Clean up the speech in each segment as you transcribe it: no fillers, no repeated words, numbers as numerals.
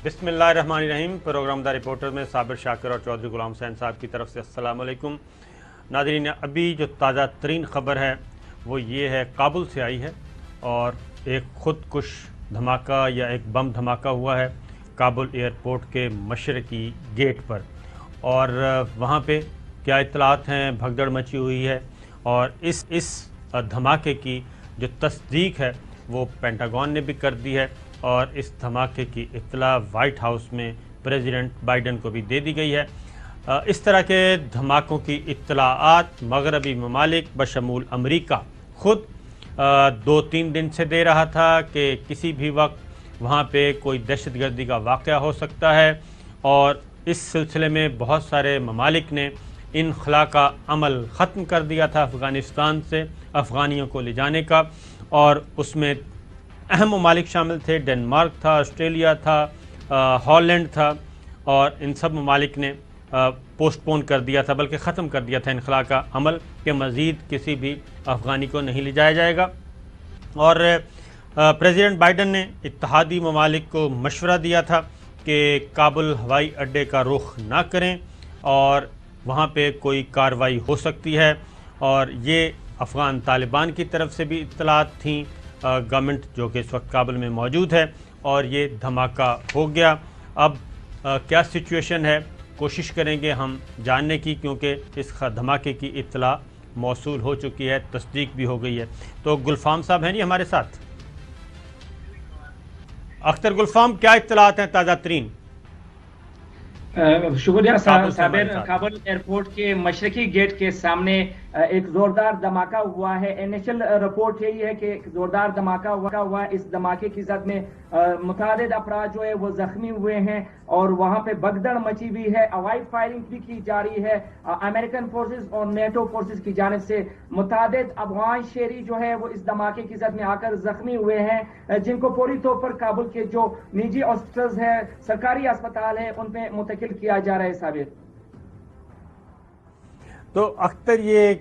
بسم اللہ الرحمن الرحیم۔ پروگرام دا رپورٹر میں صابر شاکر اور چودھری غلام حسین صاحب کی طرف سے السلام علیکم ناظرین۔ ابھی جو تازہ ترین خبر ہے وہ یہ ہے، کابل سے آئی ہے اور ایک خودکش دھماکہ یا ایک بم دھماکہ ہوا ہے کابل ایئرپورٹ کے مشرقی گیٹ پر، اور وہاں پہ کیا اطلاعات ہیں، بھگدڑ مچی ہوئی ہے، اور اس دھماکے کی جو تصدیق ہے وہ پینٹاگون نے بھی کر دی ہے، اور اس دھماکے کی اطلاع وائٹ ہاؤس میں پریزیڈنٹ بائیڈن کو بھی دے دی گئی ہے۔ اس طرح کے دھماکوں کی اطلاعات مغربی ممالک بشمول امریکہ خود 2-3 دن سے دے رہا تھا کہ کسی بھی وقت وہاں پہ کوئی دہشت گردی کا واقعہ ہو سکتا ہے، اور اس سلسلے میں بہت سارے ممالک نے انخلا کا عمل ختم کر دیا تھا افغانستان سے افغانیوں کو لے جانے کا، اور اس میں اہم ممالک شامل تھے، ڈنمارک تھا، آسٹریلیا تھا، ہالینڈ تھا، اور ان سب ممالک نے پوسٹ پون کر دیا تھا، بلکہ ختم کر دیا تھا انخلا کا عمل کہ مزید کسی بھی افغانی کو نہیں لے جایا جائے گا۔ اور پریزیڈنٹ بائیڈن نے اتحادی ممالک کو مشورہ دیا تھا کہ کابل ہوائی اڈے کا رخ نہ کریں، اور وہاں پہ کوئی کارروائی ہو سکتی ہے، اور یہ افغان طالبان کی طرف سے بھی اطلاعات تھیں، گورنمنٹ جو کہ اس وقت کابل میں موجود ہے، اور یہ دھماکہ ہو گیا۔ اب کیا سچویشن ہے، کوشش کریں گے ہم جاننے کی، کیونکہ اس دھماکے کی اطلاع موصول ہو چکی ہے، تصدیق بھی ہو گئی ہے۔ تو گلفام صاحب ہیں جی ہمارے ساتھ۔ اختر گلفام، کیا اطلاعات ہیں تازہ ترین؟ شکریہ صابر۔ کابل ایئرپورٹ کے مشرقی گیٹ کے سامنے ایک زوردار دھماکہ ہوا ہے۔ انیشل رپورٹ یہی ہے کہ ایک زوردار دھماکہ ہوا ہے۔ اس دھماکے کی زد میں متعدد افراد جو ہے وہ زخمی ہوئے ہیں، اور وہاں پہ بھگدڑ مچی ہوئی ہے، ہوائی فائرنگ بھی کی جا رہی ہے امریکن فورسز اور نیٹو فورسز کی جانب سے۔ متعدد افغان شہری جو ہے وہ اس دھماکے کی زد میں آ کر زخمی ہوئے ہیں، جن کو فوری طور پر کابل کے جو نجی ہاسپٹلز ہیں، سرکاری اسپتال ہیں، ان پہ منتقل کیا جا رہا ہے۔ صابر، تو اختر یہ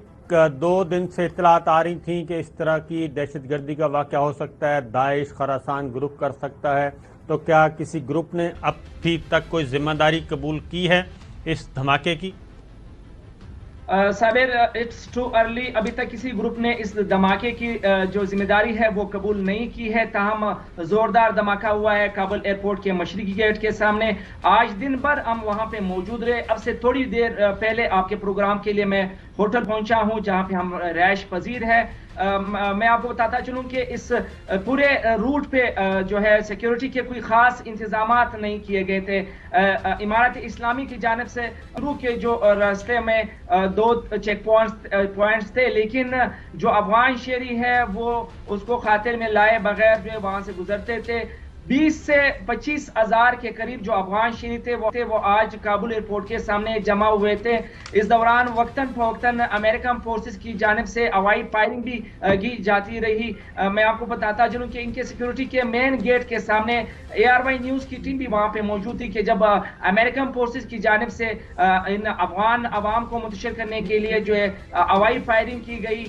2 دن سے اطلاعات آ رہی تھیں کہ اس طرح کی دہشت گردی کا واقعہ ہو سکتا ہے، داعش خراسان گروپ کر سکتا ہے، تو کیا کسی گروپ نے اب بھی تک کوئی ذمہ داری قبول کی ہے اس دھماکے کی؟ صابر، اٹس ٹو ارلی، ابھی تک کسی گروپ نے اس دھماکے کی جو ذمہ داری ہے وہ قبول نہیں کی ہے، تاہم زوردار دھماکہ ہوا ہے کابل ایئرپورٹ کے مشرقی گیٹ کے سامنے۔ آج دن بھر ہم وہاں پہ موجود رہے۔ اب سے تھوڑی دیر پہلے آپ کے پروگرام کے لیے میں ہوٹل پہنچا ہوں جہاں پہ ہم رہائش پذیر ہے۔ میں آپ کو بتاتا چلوں کہ اس پورے روٹ پہ جو ہے سیکیورٹی کے کوئی خاص انتظامات نہیں کیے گئے تھے۔ امارت اسلامی کی جانب سے کے جو راستے میں 2 چیک پوائنٹس تھے، لیکن جو افغان شہری ہے وہ اس کو خاطر میں لائے بغیر جو ہے وہاں سے گزرتے تھے۔ 20 سے 25 ہزار کے قریب جو افغان شہری تھے وہ آج کابل ایئرپورٹ کے سامنے جمع ہوئے تھے۔ اس دوران وقتاً فوقتاً امریکن فورسز کی جانب سے ہوائی فائرنگ بھی کی جاتی رہی۔ میں آپ کو بتاتا چلوں کہ ان کے سیکیورٹی کے مین گیٹ کے سامنے ARY نیوز کی ٹیم بھی وہاں پہ موجود تھی کہ جب امریکن فورسز کی جانب سے ان افغان عوام کو منتشر کرنے کے لیے جو ہے ہوائی فائرنگ کی گئی،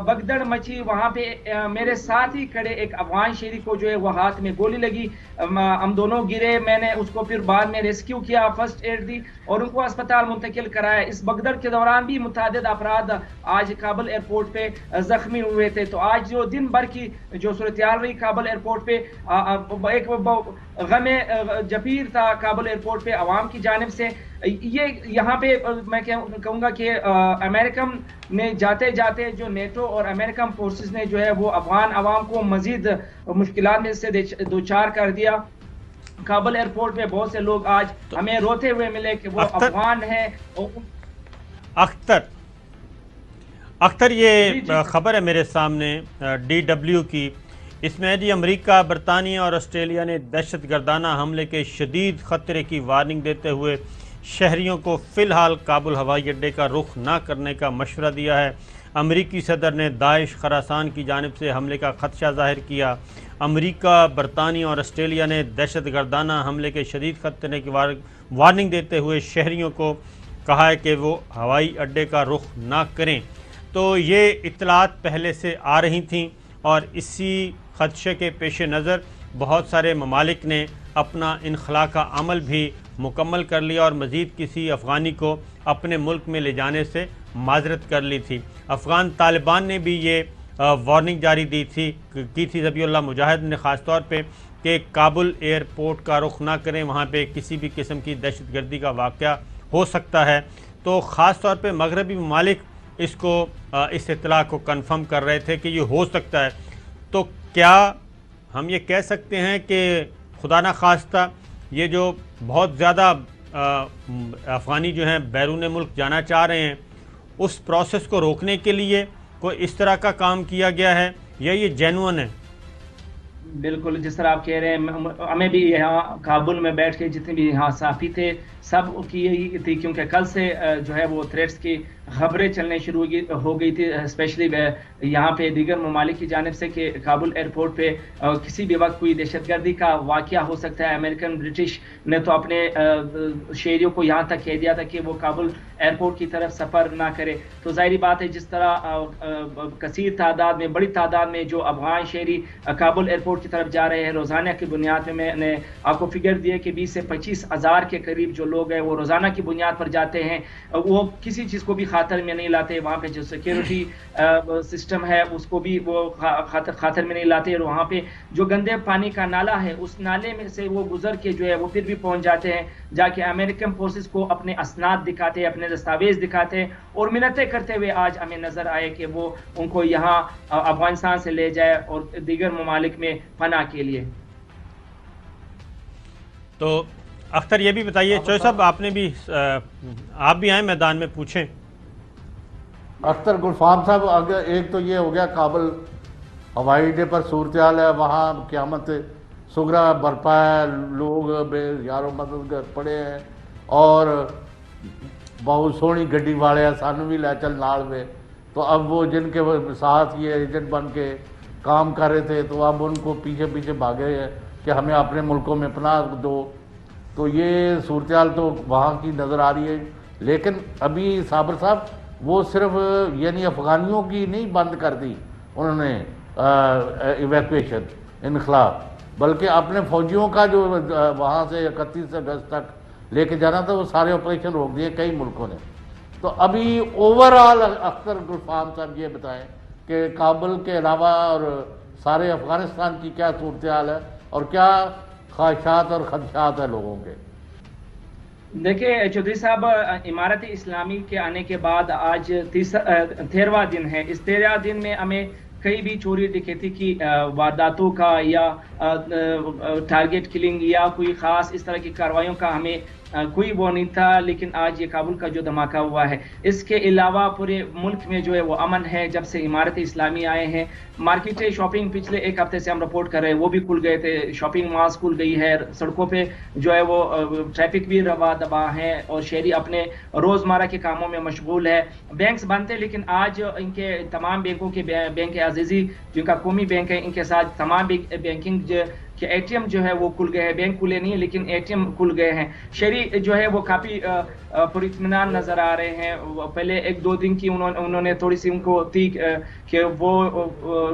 بگدڑ مچی۔ وہاں پہ میرے ساتھ ہی کھڑے ایک افغان شہری کو جو ہے وہ ہاتھ میں گولی لگی، ہم دونوں گرے۔ میں نے اس کو پھر بعد میں ریسکیو کیا، فرسٹ ایڈ دی اور ان کو اسپتال منتقل کرایا۔ اس بگدڑ کے دوران بھی متعدد افراد آج کابل ایئرپورٹ پہ زخمی ہوئے تھے۔ تو آج جو دن بھر کی جو صورتحال رہی کابل ایئرپورٹ پہ، ایک غم جبیر تھا کابل ایئرپورٹ پہ عوام کی جانب سے۔ یہاں پہ میں کہوں گا کہ امریکن نے جاتے جاتے جو نیٹو اور امریکن فورسز نے جو ہے وہ افغان عوام کو مزید مشکلات میں سے دوچار کر دیا۔ کابل ایئرپورٹ پہ بہت سے لوگ آج ہمیں روتے ہوئے ملے کہ وہ افغان ہیں۔ اختر یہ خبر ہے میرے سامنے DW کی، اس میں جی امریکہ، برطانیہ اور آسٹریلیا نے دہشت گردانہ حملے کے شدید خطرے کی وارننگ دیتے ہوئے شہریوں کو فی الحال کابل ہوائی اڈے کا رخ نہ کرنے کا مشورہ دیا ہے۔ امریکی صدر نے داعش خراسان کی جانب سے حملے کا خدشہ ظاہر کیا۔ امریکہ، برطانیہ اور آسٹریلیا نے دہشت گردانہ حملے کے شدید خطرے کی وارننگ دیتے ہوئے شہریوں کو کہا ہے کہ وہ ہوائی اڈے کا رخ نہ کریں۔ تو یہ اطلاعات پہلے سے آ رہی تھیں، اور اسی خدشے کے پیش نظر بہت سارے ممالک نے اپنا انخلا کا عمل بھی مکمل کر لیا اور مزید کسی افغانی کو اپنے ملک میں لے جانے سے معذرت کر لی تھی۔ افغان طالبان نے بھی یہ وارننگ جاری کی تھی ذبیح اللہ مجاہد نے خاص طور پہ کہ کابل ایئرپورٹ کا رخ نہ کریں، وہاں پہ کسی بھی قسم کی دہشت گردی کا واقعہ ہو سکتا ہے۔ تو خاص طور پہ مغربی ممالک اس اطلاع کو کنفرم کر رہے تھے کہ یہ ہو سکتا ہے۔ تو کیا ہم یہ کہہ سکتے ہیں کہ خدا نخواستہ یہ جو بہت زیادہ افغانی جو ہیں بیرون ملک جانا چاہ رہے ہیں اس پروسیس کو روکنے کے لیے کوئی اس طرح کا کام کیا گیا ہے یا یہ جینوئن ہے؟ بالکل جس طرح آپ کہہ رہے ہیں، ہمیں بھی یہاں کابل میں بیٹھ کے جتنے بھی یہاں صحافی تھے سب کی یہی تھی، کیونکہ کل سے جو ہے وہ تھریٹس کی خبریں چلنے شروع ہو گئی تھی، اسپیشلی یہاں پہ دیگر ممالک کی جانب سے کہ کابل ایئرپورٹ پہ کسی بھی وقت کوئی دہشت گردی کا واقعہ ہو سکتا ہے۔ امریکن برٹش نے تو اپنے شہریوں کو یہاں تک کہہ دیا تھا کہ وہ کابل ایئرپورٹ کی طرف سفر نہ کرے۔ تو ظاہری بات ہے جس طرح کثیر تعداد میں، بڑی تعداد میں جو افغان شہری کابل ایئرپورٹ کی طرف جا رہے ہیں، روزانہ کی بنیاد میں نے آپ کو فگر دیا کہ 20 سے 25 ہزار کے قریب جو لوگ ہیں وہ روزانہ کی بنیاد پر جاتے ہیں، وہ کسی چیز کو بھی خاطر میں نہیں لاتے۔ وہاں پہ جو سیکیورٹی سسٹم ہے اس کو بھی وہ خاطر میں نہیں لاتے، اور وہاں پہ جو گندے پانی کا نالہ ہے اس نالے میں سے وہ گزر کے جو ہے وہ پھر بھی پہنچ جاتے ہیں، جا کے امریکن فورسز کو اپنے اسناد دکھاتے ہیں، اپنے دستاویز دکھاتے ہیں اور منتیں کرتے ہوئے آج ہمیں نظر آئے کہ وہ ان کو یہاں افغانستان سے لے جائے اور دیگر ممالک میں پناہ کے لیے۔ تو اختر یہ بھی بتائیے، چوہے صاحب آپ بھی آئیں میدان میں پوچھیں۔ اختر گلفام صاحب، اگر ایک تو یہ ہو گیا کابل ہوائی اڈے پر صورتحال ہے، وہاں قیامت سگرا برپا ہے، لوگ بے یارو مددگار پڑے ہیں اور بہت سونی گڈی والے ہیں، سانو بھی لے چل نال میں۔ تو اب وہ جن کے ساتھ یہ ایجنٹ بن کے کام کر رہے تھے تو اب ان کو پیچھے پیچھے بھاگے ہیں کہ ہمیں اپنے ملکوں میں پناہ دو۔ تو یہ صورتحال تو وہاں کی نظر آ رہی ہے، لیکن ابھی صابر صاحب وہ صرف یعنی افغانیوں کی نہیں بند کر دی انہوں نے ایویکویشن انخلا، بلکہ اپنے فوجیوں کا جو وہاں سے 31 اگست تک لے کے جانا تھا وہ سارے آپریشن روک دیے کئی ملکوں نے۔ تو ابھی اوور آل اختر گلفام صاحب یہ بتائیں کہ کابل کے علاوہ اور سارے افغانستان کی کیا صورتحال ہے اور کیا خواہشات اور خدشات ہیں لوگوں کے؟ دیکھیں چودھری صاحب، امارت اسلامی کے آنے کے بعد آج 13واں دن ہے۔ اس 13 دن میں ہمیں کئی بھی چوری ڈکیتی کی وارداتوں کا یا ٹارگٹ کلنگ یا کوئی خاص اس طرح کی کارروائیوں کا ہمیں کوئی وہ نہیں تھا، لیکن آج یہ کابل کا جو دھماکہ ہوا ہے اس کے علاوہ پورے ملک میں جو ہے وہ امن ہے۔ جب سے امارت اسلامی آئے ہیں مارکیٹیں، شاپنگ پچھلے ایک ہفتے سے ہم رپورٹ کر رہے ہیں وہ بھی کھل گئے تھے، شاپنگ مالز کھل گئی ہے، سڑکوں پہ جو ہے وہ ٹریفک بھی روا دبا ہے اور شہری اپنے روزمرہ کے کاموں میں مشغول ہے۔ بینکس بند تھے لیکن آج ان کے تمام بینکوں کے بینک عزیزی جن کا قومی بینک ہے ان کے ساتھ تمام بینکنگ کہ اے ٹی ایم جو ہے وہ کھل گئے ہیں، بینک کھلے نہیں ہیں لیکن اے ٹی ایم کھل گئے ہیں۔ شہری جو ہے وہ کافی پر اطمینان نظر آ رہے ہیں۔ پہلے 1-2 دن کی انہوں نے تھوڑی سی ان کو تھی کہ وہ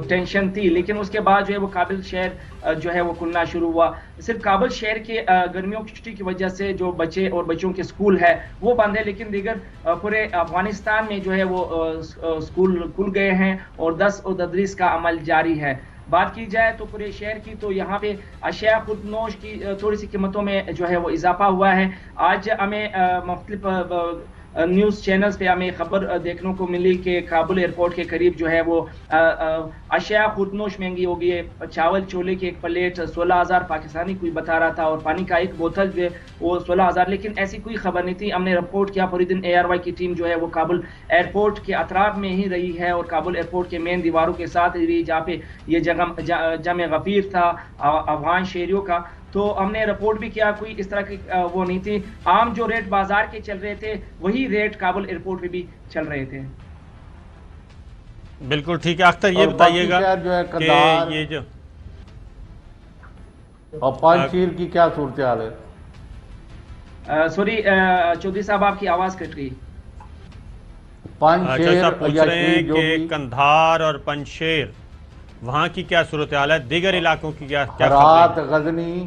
ٹینشن تھی، لیکن اس کے بعد جو ہے وہ کابل شہر جو ہے وہ کھلنا شروع ہوا۔ صرف کابل شہر کے گرمیوں کی چھٹی کی وجہ سے جو بچے اور بچوں کے اسکول ہے وہ بند ہے، لیکن دیگر پورے افغانستان میں جو ہے وہ اسکول کھل گئے ہیں اور 10 اور تدریس کا عمل جاری ہے۔ بات کی جائے تو پورے شہر کی تو یہاں پہ اشیاء خود نوش کی تھوڑی سی قیمتوں میں جو ہے وہ اضافہ ہوا ہے۔ آج ہمیں مختلف نیوز چینلز پہ ہمیں خبر دیکھنے کو ملی کہ کابل ایئرپورٹ کے قریب جو ہے وہ اشیاء خود نوش مہنگی ہو گئی ہے۔ چاول چولے کی ایک پلیٹ 16,000 پاکستانی کوئی بتا رہا تھا اور پانی کا ایک بوتل جو ہے وہ 16,000، لیکن ایسی کوئی خبر نہیں تھی۔ ہم نے رپورٹ کیا، پوری دن ARY کی ٹیم جو ہے وہ کابل ایئرپورٹ کے اطراف میں ہی رہی ہے اور کابل ایئرپورٹ کے مین دیواروں کے ساتھ رہی جہاں پہ یہ جمع غفیر تھا افغان شہریوں کا۔ تو ہم نے رپورٹ بھی کیا، کوئی اس طرح کی وہ نہیں تھی۔ عام جو ریٹ بازار کے چل رہے تھے وہی ریٹ کابل ایئرپورٹ پہ بھی چل رہے تھے۔ بالکل ٹھیک ہے اختر، یہ بتائیے گا کہ یہ جو اور پانچیر کی کیا صورتحال ہے؟ سوری چودھری صاحب آپ کی آواز کٹ گئی۔ پوچھ رہے ہیں کہ کندھار اور پنجشیر وہاں کی کیا صورتحال ہے، دیگر علاقوں کی کیا Herat, Ghazni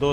2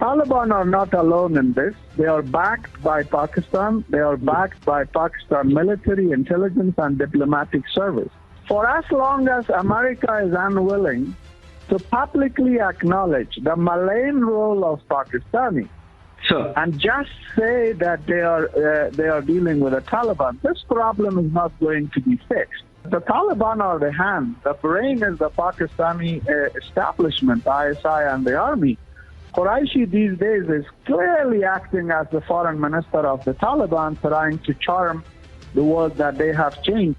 Taliban are not alone in this. They are backed by Pakistan. They are backed by Pakistan military, intelligence and diplomatic service. For as long as America is unwilling to publicly acknowledge the malign role of Pakistani, and just say that they are dealing with the Taliban, this problem is not going to be fixed. The Taliban are the hand. The brain is the Pakistani establishment, ISI and the army. Quraishi these days is clearly acting as the foreign minister of the Taliban, trying to charm the world that they have changed.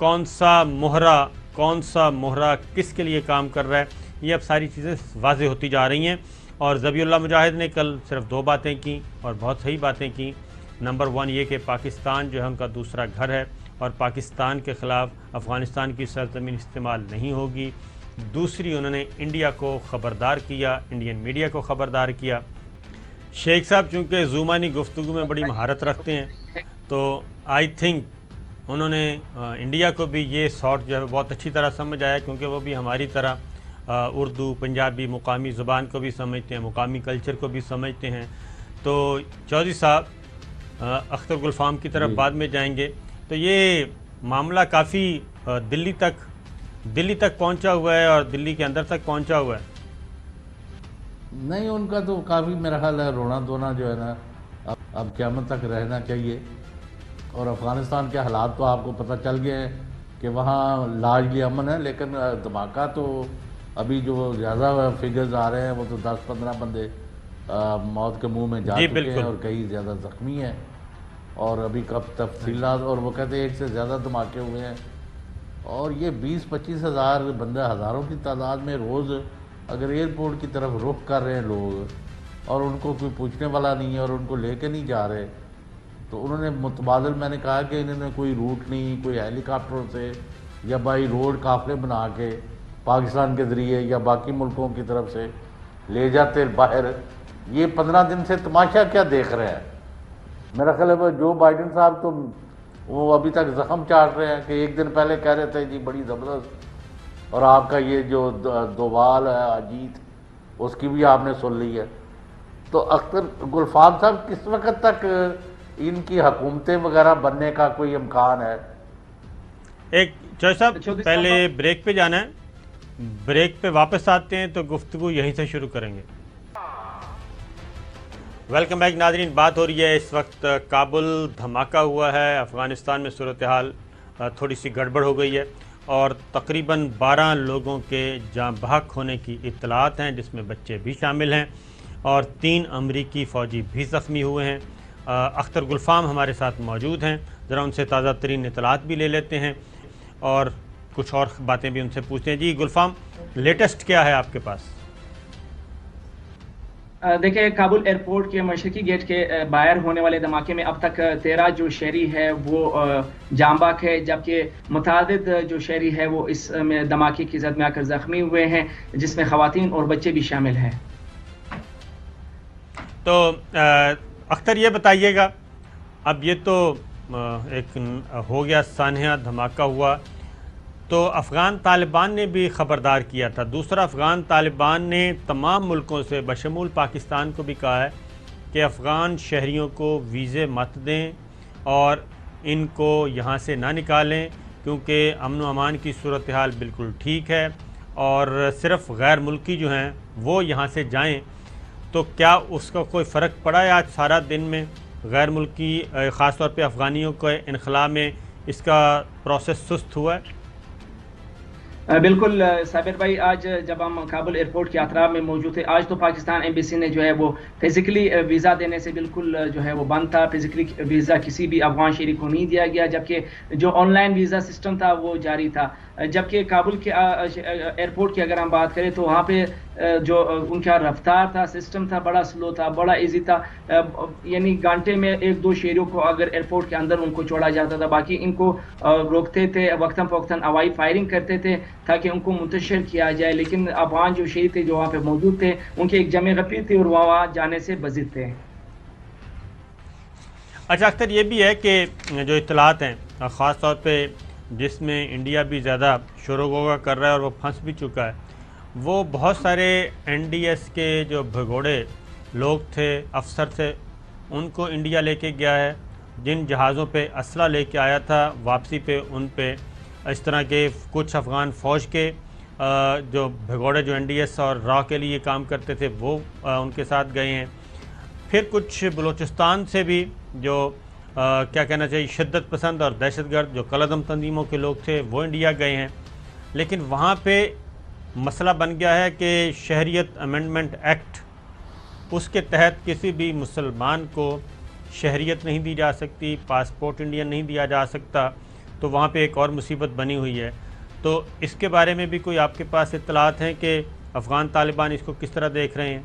کون سا مہرہ کس کے لیے کام کر رہا ہے، یہ اب ساری چیزیں واضح ہوتی جا رہی ہیں۔ اور ذبیح اللہ مجاہد نے کل صرف 2 باتیں کی اور بہت صحیح باتیں کی۔ نمبر 1 یہ کہ پاکستان جو ہے ان کا دوسرا گھر ہے اور پاکستان کے خلاف افغانستان کی سرزمین استعمال نہیں ہوگی۔ دوسری انہوں نے انڈیا کو خبردار کیا، انڈین میڈیا کو خبردار کیا۔ شیخ صاحب چونکہ زبانی گفتگو میں بڑی مہارت رکھتے ہیں تو آئی تھنک انہوں نے انڈیا کو بھی یہ سارٹ جو ہے بہت اچھی طرح سمجھ آیا، کیونکہ وہ بھی ہماری طرح اردو، پنجابی، مقامی زبان کو بھی سمجھتے ہیں، مقامی کلچر کو بھی سمجھتے ہیں۔ تو چودھری صاحب اختر گلفام کی طرف بعد میں جائیں گے، تو یہ معاملہ کافی دلی تک پہنچا ہوا ہے اور دلی کے اندر تک پہنچا ہوا ہے۔ نہیں، ان کا تو کافی میرا خیال ہے رونا دھونا جو ہے نا اب قیامت تک رہنا چاہیے۔ اور افغانستان کے حالات تو آپ کو پتہ چل گئے ہیں کہ وہاں لارجلی امن ہے، لیکن دھماکہ تو ابھی جو زیادہ فگرز آ رہے ہیں وہ تو 10-15 بندے موت کے منہ میں جا چکے ہیں اور کئی زیادہ زخمی ہیں، اور ابھی کب تفصیلات، اور وہ کہتے ہیں 1 سے زیادہ دھماکے ہوئے ہیں، اور یہ 20-25 ہزار بندہ، ہزاروں کی تعداد میں روز اگر ایئرپورٹ کی طرف رخ کر رہے ہیں لوگ اور ان کو کوئی پوچھنے والا نہیں ہے اور ان کو لے کے نہیں جا رہے، تو انہوں نے متبادل، میں نے کہا کہ انہوں نے کوئی روٹ نہیں، کوئی ہیلی کاپٹروں سے یا بائی روڈ قافلے بنا کے پاکستان کے ذریعے یا باقی ملکوں کی طرف سے لے جاتے باہر۔ یہ 15 دن سے تماشا کیا دیکھ رہے ہیں؟ میرا خیال ہے جو بائیڈن صاحب تو وہ ابھی تک زخم چاٹ رہے ہیں کہ ایک دن پہلے کہہ رہے تھے جی بڑی زبردست، اور آپ کا یہ جو دووال ہے اجیت، اس کی بھی آپ نے سن لی ہے۔ تو اختر گلفام صاحب کس وقت تک ان کی حکومتیں وغیرہ بننے کا کوئی امکان ہے؟ ایک چودھری صاحب پہلے بریک پہ جانا ہے، بریک پہ واپس آتے ہیں تو گفتگو یہیں سے شروع کریں گے۔ ویلکم بیک ناظرین، بات ہو رہی ہے اس وقت کابل دھماکہ ہوا ہے، افغانستان میں صورتحال تھوڑی سی گڑبڑ ہو گئی ہے اور تقریباً 12 لوگوں کے جاں بحق ہونے کی اطلاعات ہیں، جس میں بچے بھی شامل ہیں اور 3 امریکی فوجی بھی زخمی ہوئے ہیں۔ اختر گلفام ہمارے ساتھ موجود ہیں، ذرا ان سے تازہ ترین اطلاعات بھی لے لیتے ہیں اور کچھ اور باتیں بھی ان سے پوچھتے ہیں۔ جی گلفام، لیٹسٹ کیا ہے آپ کے پاس؟ دیکھیں، کابل ایئرپورٹ کے مشرقی گیٹ کے باہر ہونے والے دھماکے میں اب تک 13 جو شہری ہے وہ جاں بحق ہے، جبکہ متعدد جو شہری ہے وہ اس میں دھماکے کی زد میں آ کر زخمی ہوئے ہیں، جس میں خواتین اور بچے بھی شامل ہیں۔ تو اختر یہ بتائیے گا، اب یہ تو ایک ہو گیا سانحہ دھماکہ ہوا، تو افغان طالبان نے بھی خبردار کیا تھا، دوسرا افغان طالبان نے تمام ملکوں سے بشمول پاکستان کو بھی کہا ہے کہ افغان شہریوں کو ویزے مت دیں اور ان کو یہاں سے نہ نکالیں، کیونکہ امن و امان کی صورتحال بالکل ٹھیک ہے اور صرف غیر ملکی جو ہیں وہ یہاں سے جائیں۔ تو کیا اس کا کوئی فرق پڑا ہے آج سارا دن میں؟ غیر ملکی خاص طور پہ افغانیوں کے انخلاء میں اس کا پروسیس سست ہوا ہے؟ بالکل صابر بھائی، آج جب ہم کابل ایئرپورٹ کے اطراف میں موجود تھے، آج تو پاکستان ایمبیسی نے جو ہے وہ فزیکلی ویزا دینے سے بالکل جو ہے وہ بند تھا، فزیکلی ویزا کسی بھی افغان شہری کو نہیں دیا گیا، جبکہ جو آن لائن ویزا سسٹم تھا وہ جاری تھا۔ جبکہ کابل کے ایئرپورٹ کی اگر ہم بات کریں تو وہاں پہ جو ان کا رفتار تھا، سسٹم تھا، بڑا سلو تھا، بڑا ایزی تھا، یعنی گھنٹے میں 1-2 شہریوں کو اگر ایئرپورٹ کے اندر ان کو چھوڑا جاتا تھا، باقی ان کو روکتے تھے، وقتاً فوقتاً ہوائی فائرنگ کرتے تھے تاکہ ان کو منتشر کیا جائے، لیکن افغان جو شہری تھے جو وہاں پہ موجود تھے ان کی ایک جمع غفیر تھی اور وہاں جانے سے بزد تھے۔ اچھا اختر، یہ بھی ہے کہ جو اطلاعات ہیں خاص طور پہ جس میں انڈیا بھی زیادہ شور و غوغا کر رہا ہے اور وہ پھنس بھی چکا ہے، وہ بہت سارے این ڈی ایس کے جو بھگوڑے لوگ تھے، افسر تھے، ان کو انڈیا لے کے گیا ہے، جن جہازوں پہ اسلحہ لے کے آیا تھا واپسی پہ ان پہ اس طرح کے کچھ افغان فوج کے جو بھگوڑے جو این ڈی ایس اور را کے لیے کام کرتے تھے وہ ان کے ساتھ گئے ہیں۔ پھر کچھ بلوچستان سے بھی جو کیا کہنا چاہیے شدت پسند اور دہشت گرد جو کالعدم تنظیموں کے لوگ تھے وہ انڈیا گئے ہیں، لیکن وہاں پہ مسئلہ بن گیا ہے کہ شہریت امینڈمنٹ ایکٹ، اس کے تحت کسی بھی مسلمان کو شہریت نہیں دی جا سکتی، پاسپورٹ انڈین نہیں دیا جا سکتا، تو وہاں پہ ایک اور مصیبت بنی ہوئی ہے. تو اس کے بارے میں بھی کوئی آپ کے پاس اطلاعات ہیں کہ افغان طالبان اس کو کس طرح دیکھ رہے ہیں؟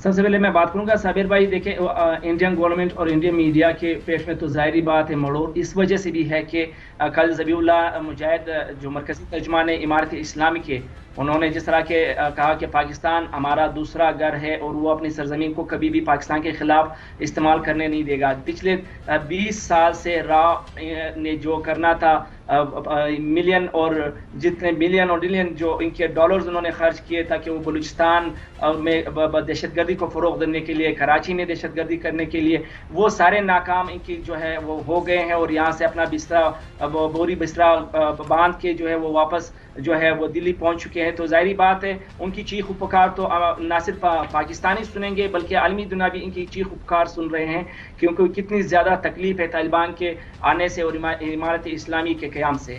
سب سے پہلے میں بات کروں گا صابر بھائی، دیکھیں انڈین گورنمنٹ اور انڈین میڈیا کے پیش میں تو ظاہری بات ہے مڑوڑ اس وجہ سے بھی ہے کہ کل ذبیح اللہ مجاہد جو مرکزی ترجمان امارت اسلامی کے، انہوں نے جس طرح کے کہا کہ پاکستان ہمارا دوسرا گھر ہے اور وہ اپنی سرزمین کو کبھی بھی پاکستان کے خلاف استعمال کرنے نہیں دے گا. پچھلے 20 سال سے را نے جو کرنا تھا، ملین اور جتنے ملین اور ڈلین جو ان کے ڈالرز انہوں نے خرچ کیے تاکہ وہ بلوچستان میں دہشت گردی کو فروغ دینے کے لیے، کراچی میں دہشت گردی کرنے کے لیے، وہ سارے ناکام ان کی جو ہے وہ ہو گئے ہیں. اور یہاں سے اپنا بستر بوری بستر باندھ کے جو ہے وہ واپس جو ہے وہ دلی پہنچ چکے ہیں. تو ظاہری بات ہے ان کی چیخ و پکار تو نہ صرف پاکستانی سنیں گے بلکہ عالمی دنیا بھی ان کی چیخ و پکار سن رہے ہیں، کیونکہ کتنی زیادہ تکلیف ہے طالبان کے آنے سے اور امارت اسلامی کے قیام سے.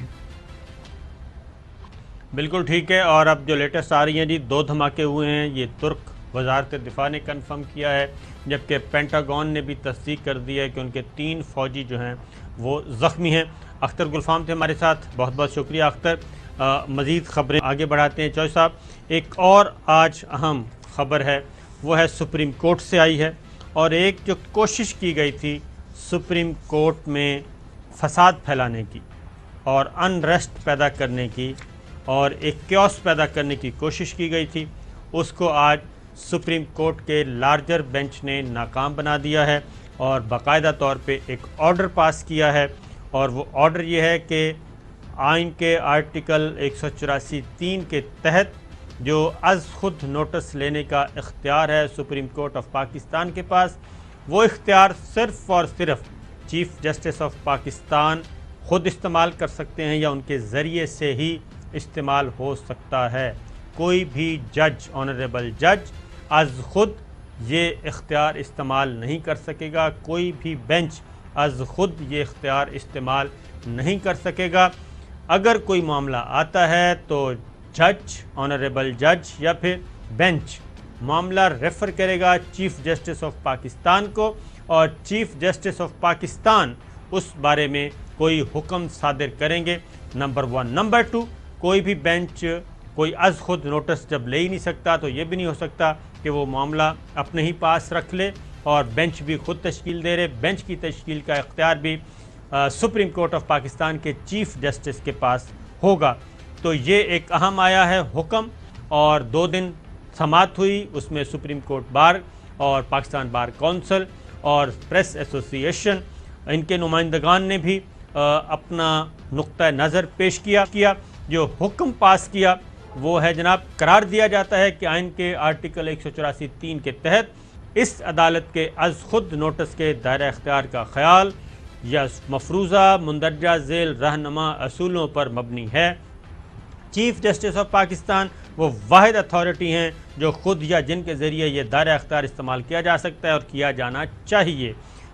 بالکل ٹھیک ہے. اور اب جو لیٹسٹ آ رہی ہیں جی، 2 دھماکے ہوئے ہیں، یہ ترک وزارت دفاع نے کنفرم کیا ہے، جبکہ پینٹاگون نے بھی تصدیق کر دی ہے کہ ان کے 3 فوجی جو ہیں وہ زخمی ہیں. اختر گلفام تھے ہمارے ساتھ، بہت بہت شکریہ اختر. مزید خبریں آگے بڑھاتے ہیں. چوہے صاحب، ایک اور آج اہم خبر ہے، وہ ہے سپریم کورٹ سے آئی ہے، اور ایک جو کوشش کی گئی تھی سپریم کورٹ میں فساد پھیلانے کی اور انریسٹ پیدا کرنے کی اور ایک کیوس پیدا کرنے کی کوشش کی گئی تھی، اس کو آج سپریم کورٹ کے لارجر بینچ نے ناکام بنا دیا ہے اور باقاعدہ طور پہ ایک آرڈر پاس کیا ہے. اور وہ آرڈر یہ ہے کہ آئین کے آرٹیکل 184(3) کے تحت جو از خود نوٹس لینے کا اختیار ہے سپریم کورٹ آف پاکستان کے پاس، وہ اختیار صرف اور صرف چیف جسٹس آف پاکستان خود استعمال کر سکتے ہیں یا ان کے ذریعے سے ہی استعمال ہو سکتا ہے. کوئی بھی جج، آنریبل جج، از خود یہ اختیار استعمال نہیں کر سکے گا. کوئی بھی بینچ از خود یہ اختیار استعمال نہیں کر سکے گا. اگر کوئی معاملہ آتا ہے تو جج، آنریبل جج یا پھر بینچ معاملہ ریفر کرے گا چیف جسٹس آف پاکستان کو، اور چیف جسٹس آف پاکستان اس بارے میں کوئی حکم صادر کریں گے. نمبر 1. نمبر 2، کوئی بھی بینچ کوئی از خود نوٹس جب لے ہی نہیں سکتا تو یہ بھی نہیں ہو سکتا کہ وہ معاملہ اپنے ہی پاس رکھ لے، اور بینچ بھی خود تشکیل دے رہے. بینچ کی تشکیل کا اختیار بھی سپریم کورٹ آف پاکستان کے چیف جسٹس کے پاس ہوگا. تو یہ ایک اہم آیا ہے حکم، اور 2 دن سماعت ہوئی، اس میں سپریم کورٹ بار اور پاکستان بار کونسل اور پریس ایسوسی ایشن، ان کے نمائندگان نے بھی اپنا نقطہ نظر پیش کیا. جو حکم پاس کیا وہ ہے جناب، قرار دیا جاتا ہے کہ آئین کے آرٹیکل 184(3) کے تحت اس عدالت کے از خود نوٹس کے دائرہ اختیار کا خیال یا مفروضہ مندرجہ ذیل رہنما اصولوں پر مبنی ہے. چیف جسٹس آف پاکستان وہ واحد اتھارٹی ہیں جو خود یا جن کے ذریعے یہ دائرہ اختیار استعمال کیا جا سکتا ہے اور کیا جانا چاہیے.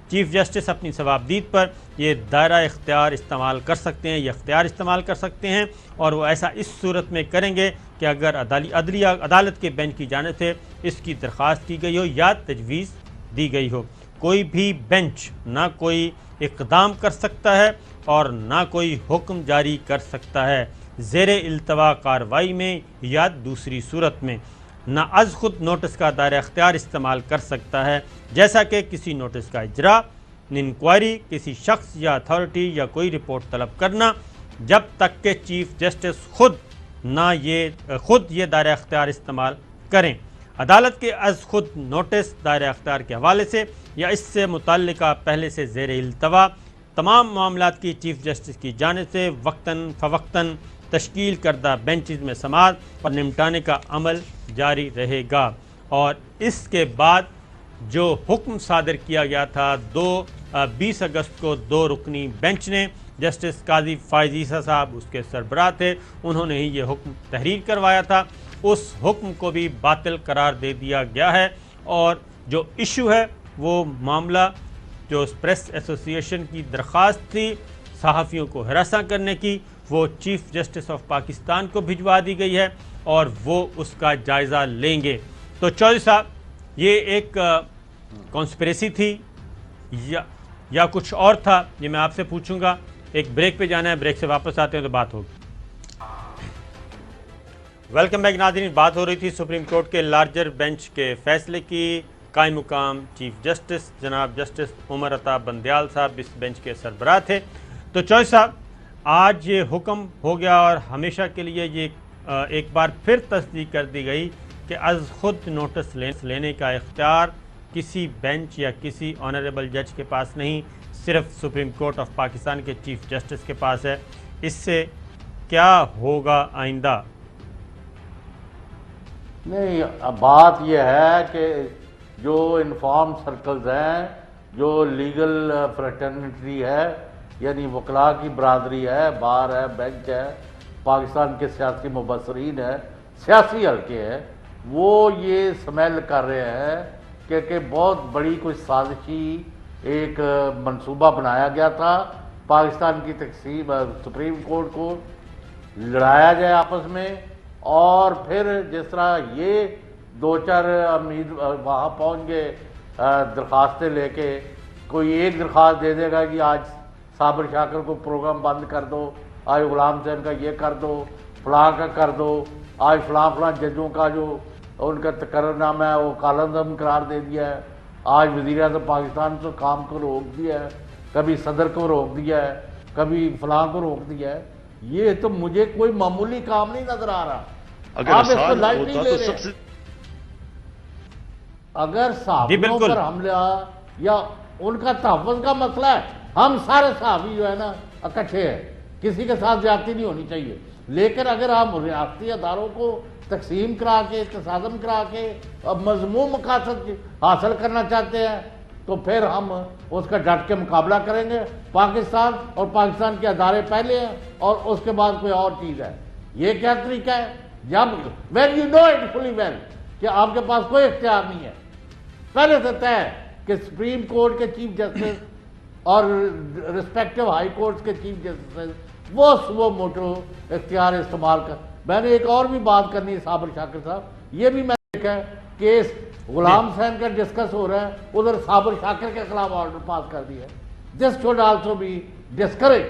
چیف جسٹس اپنی ثوابدید پر یہ دائرہ اختیار استعمال کر سکتے ہیں، یہ اختیار استعمال کر سکتے ہیں، اور وہ ایسا اس صورت میں کریں گے کہ اگر عدالت کے بینچ کی جانب سے اس کی درخواست کی گئی ہو یا تجویز دی گئی ہو. کوئی بھی بینچ نہ کوئی اقدام کر سکتا ہے اور نہ کوئی حکم جاری کر سکتا ہے زیر التوا کارروائی میں یا دوسری صورت میں. نہ از خود نوٹس کا دائرہ اختیار استعمال کر سکتا ہے، جیسا کہ کسی نوٹس کا اجرا، انکوائری، کسی شخص یا اتھارٹی یا کوئی رپورٹ طلب کرنا، جب تک کہ چیف جسٹس خود یہ دائرہ اختیار استعمال کریں. عدالت کے از خود نوٹس دائرہ اختیار کے حوالے سے یا اس سے متعلقہ پہلے سے زیر التوا تمام معاملات کی چیف جسٹس کی جانب سے وقتاً فوقتاً تشکیل کردہ بینچز میں سماعت اور نمٹانے کا عمل جاری رہے گا. اور اس کے بعد جو حکم صادر کیا گیا تھا 20 اگست کو 2 رکنی بینچ نے، جسٹس قاضی فائز عیسیٰ صاحب اس کے سربراہ تھے، انہوں نے ہی یہ حکم تحریر کروایا تھا، اس حکم کو بھی باطل قرار دے دیا گیا ہے. اور جو ایشو ہے وہ معاملہ جو پریس ایسوسی ایشن کی درخواست تھی صحافیوں کو ہراساں کرنے کی، وہ چیف جسٹس آف پاکستان کو بھجوا دی گئی ہے اور وہ اس کا جائزہ لیں گے. تو چودھری صاحب، یہ ایک کانسپریسی تھی یا کچھ اور تھا، یہ میں آپ سے پوچھوں گا ایک بریک پہ جانا ہے, بریک سے واپس آتے ہیں تو بات ہوگی. ویلکم بیک ناظرین. بات ہو رہی تھی سپریم کورٹ کے لارجر بینچ کے فیصلے کی. قائم مقام چیف جسٹس جناب جسٹس عمر عطا بندیال صاحب اس بینچ کے سربراہ تھے. تو چوہے صاحب, آج یہ حکم ہو گیا اور ہمیشہ کے لیے یہ ایک بار پھر تصدیق کر دی گئی کہ از خود نوٹس لینے کا اختیار کسی بینچ یا کسی آنریبل جج کے پاس نہیں, صرف سپریم کورٹ آف پاکستان کے چیف جسٹس کے پاس ہے. اس سے کیا ہوگا آئندہ؟ نہیں, بات یہ ہے کہ جو انفارم سرکلز ہیں, جو لیگل فریٹرنیٹی ہے, یعنی وکلاء کی برادری ہے, بار ہے, بینچ ہے, پاکستان کے سیاسی مبصرین ہیں, سیاسی حلقے ہیں, وہ یہ سمیل کر رہے ہیں کہ بہت بڑی کوئی سازشی ایک منصوبہ بنایا گیا تھا, پاکستان کی تقسیم سپریم کورٹ کو لڑایا جائے آپس میں, اور پھر جس طرح یہ دو چار امید وہاں پہنچ گئے درخواستیں لے کے, کوئی ایک درخواست دے دے گا کہ آج صابر شاکر کو پروگرام بند کر دو, آج غلام حسین کا یہ کر دو, فلاں کا کر دو, آج فلاں ججوں کا جو ان کا تقرر نامہ ہے وہ کالعدم قرار دے دیا ہے, آج وزیر اعظم پاکستان سے کام کو روک دیا ہے, کبھی صدر کو روک دیا ہے, کبھی فلاں کو روک دیا ہے. یہ تو مجھے کوئی معمولی کام نہیں نظر آ رہا. آپ اس کو لائٹ نہیں لے رہے. اگر صحافیوں پر حملہ یا ان کا تحفظ کا مسئلہ ہے, ہم سارے صحافی جو ہے نا اکٹھے ہیں, کسی کے ساتھ زیادتی نہیں ہونی چاہیے. لیکن اگر ہم ریاستی اداروں کو تقسیم کرا کے, تصادم کرا کے مضمون مقاصد حاصل کرنا چاہتے ہیں تو پھر ہم اس کا ڈٹ کے مقابلہ کریں گے. پاکستان اور پاکستان کے ادارے پہلے ہیں اور اس کے بعد کوئی اور چیز ہے. یہ کیا طریقہ ہے؟ جب when you know it fully well کہ آپ کے پاس کوئی اختیار نہیں ہے, پہلے سے طے ہے کہ سپریم کورٹ کے چیف جسٹس اور رسپیکٹو ہائی کورٹس کے چیف جسٹس وہ موٹو اختیار استعمال کر. میں نے ایک اور بھی بات کرنی ہے صابر شاکر صاحب, یہ بھی میں نے دیکھا ہے کیس غلام حسین کا ڈسکس ہو رہا ہے, ادھر صابر شاکر کے خلاف آرڈر پاس کر دیا ہے. This should also be discourage,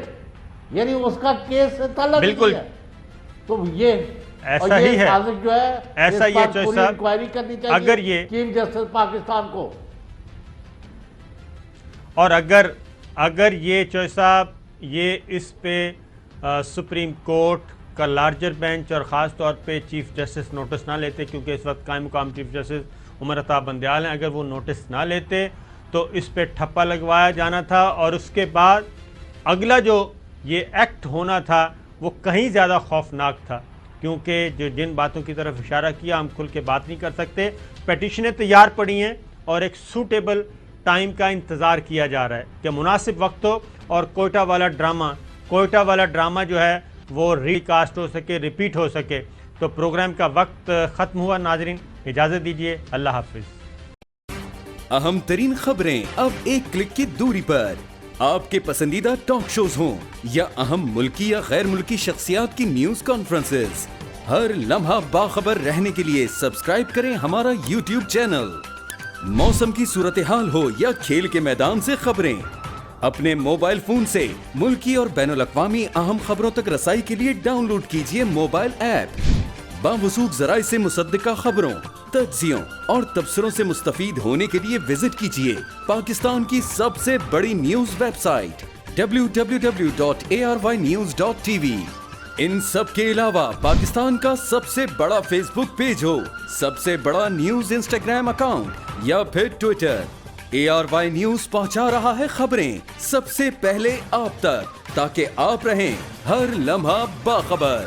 یعنی اس کا کیس سے تعلق نہیں ہے. تو یہ ایسا ہی ہے, سازش جو ہے ایسا ہی ہے پوری انکوائری کرنی چاہیے اگر یہ چیف جسٹس پاکستان کو. اور اگر یہ چوہے صاحب یہ اس پہ سپریم کورٹ کا لارجر بینچ اور خاص طور پہ چیف جسٹس نوٹس نہ لیتے, کیونکہ اس وقت قائم مقام چیف جسٹس عمر عطا بندیال ہیں, اگر وہ نوٹس نہ لیتے تو اس پہ ٹھپا لگوایا جانا تھا, اور اس کے بعد اگلا جو یہ ایکٹ ہونا تھا وہ کہیں زیادہ خوفناک تھا, کیونکہ جن باتوں کی طرف اشارہ کیا ہم کھل کے بات نہیں کر سکتے. پیٹیشنیں تیار پڑی ہیں اور ایک سوٹیبل ٹائم کا انتظار کیا جا رہا ہے کہ مناسب وقت ہو اور کوئٹہ والا ڈرامہ جو ہے وہ ری کاسٹ ہو سکے, ریپیٹ ہو سکے. تو پروگرام کا وقت ختم ہوا. ناظرین اجازت دیجیے, اللہ حافظ. اہم ترین خبریں اب ایک کلک کی دوری پر. آپ کے پسندیدہ ٹاک شوز ہوں یا اہم ملکی یا غیر ملکی شخصیات کی نیوز کانفرنسز, ہر لمحہ باخبر رہنے کے لیے سبسکرائب کریں ہمارا یوٹیوب چینل. موسم کی صورتحال ہو یا کھیل کے میدان سے خبریں, اپنے موبائل فون سے ملکی اور بین الاقوامی اہم خبروں تک رسائی کے لیے ڈاؤن لوڈ کیجیے موبائل ایپ. باوثوق ذرائع سے مصدقہ خبروں, تجزیوں اور تبصروں سے مستفید ہونے کے لیے وزٹ کیجیے پاکستان کی سب سے بڑی نیوز ویب سائٹ www.arYnews.tv. ان سب کے علاوہ پاکستان کا سب سے بڑا فیس بک پیج ہو, سب سے بڑا نیوز انسٹاگرام اکاؤنٹ یا پھر ٹویٹر, ARY نیوز پہنچا رہا ہے خبریں سب سے پہلے آپ تک, تاکہ آپ رہیں ہر لمحہ باخبر.